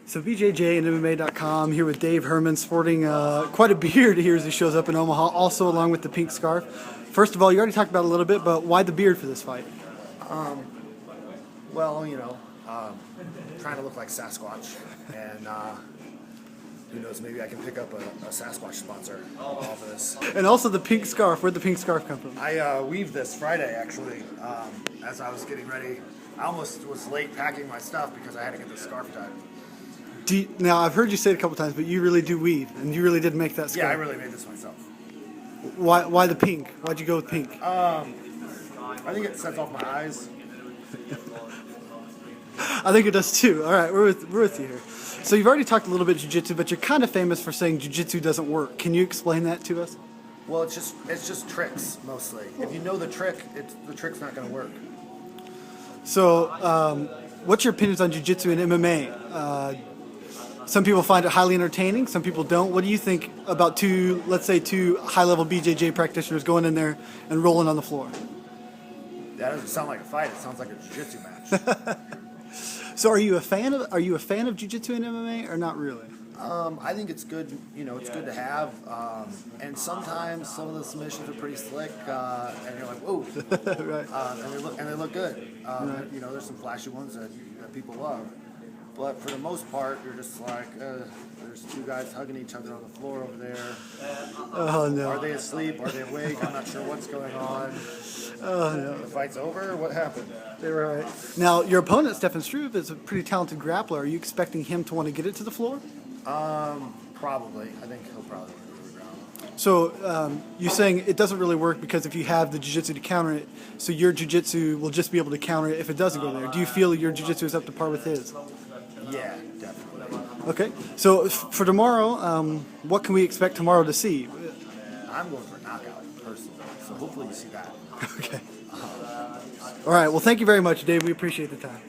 So BJJ and MMA.com here with Dave Herman, sporting quite a beard here as he shows up in Omaha, also along with the pink scarf. First of all, you already talked about it a little bit, but why the beard for this fight? Well, trying to look like Sasquatch, and who knows, maybe I can pick up a Sasquatch sponsor off of this. And also the pink scarf. Where'd the pink scarf come from? I weaved this Friday, actually, as I was getting ready. I almost was late packing my stuff because I had to get the scarf done. Now, I've heard you say it a couple times, but you really do weave, and you really did make that scarf. Yeah, I really made this myself. Why the pink? Why'd you go with pink? I think it sets off my eyes. I think it does too. All right, we're with you here. So you've already talked a little bit of jiu-jitsu, but you're kind of famous for saying jiu-jitsu doesn't work. Can you explain that to us? Well, it's just tricks mostly. If you know the trick, the trick's not going to work. So, what's your opinions on jiu-jitsu and MMA? Some people find it highly entertaining. Some people don't. What do you think about two high-level BJJ practitioners going in there and rolling on the floor? That doesn't sound like a fight. It sounds like a jiu-jitsu match. So, are you a fan of jiu-jitsu and MMA, or not really? I think it's good. It's good to have. And sometimes some of the submissions are pretty slick, and you're like, whoa, Right. and they look good. There's some flashy ones that people love. But for the most part, you're just like, there's two guys hugging each other on the floor over there. Oh no. Are they asleep? Are they awake? I'm not sure what's going on. Oh no. The fight's over? What happened? You're right. Now, your opponent, Stefan Struve, is a pretty talented grappler. Are you expecting him to want to get it to the floor? Probably. I think he'll probably go to the ground. So you're saying it doesn't really work because if you have the jiu-jitsu to counter it, so your jiu-jitsu will just be able to counter it if it doesn't go there. Do you feel your jiu-jitsu is up to par with his? Yeah, definitely. Okay. So for tomorrow, what can we expect tomorrow to see? I'm going for a knockout, personally. So hopefully you see that. Okay. All right. Well, thank you very much, Dave. We appreciate the time.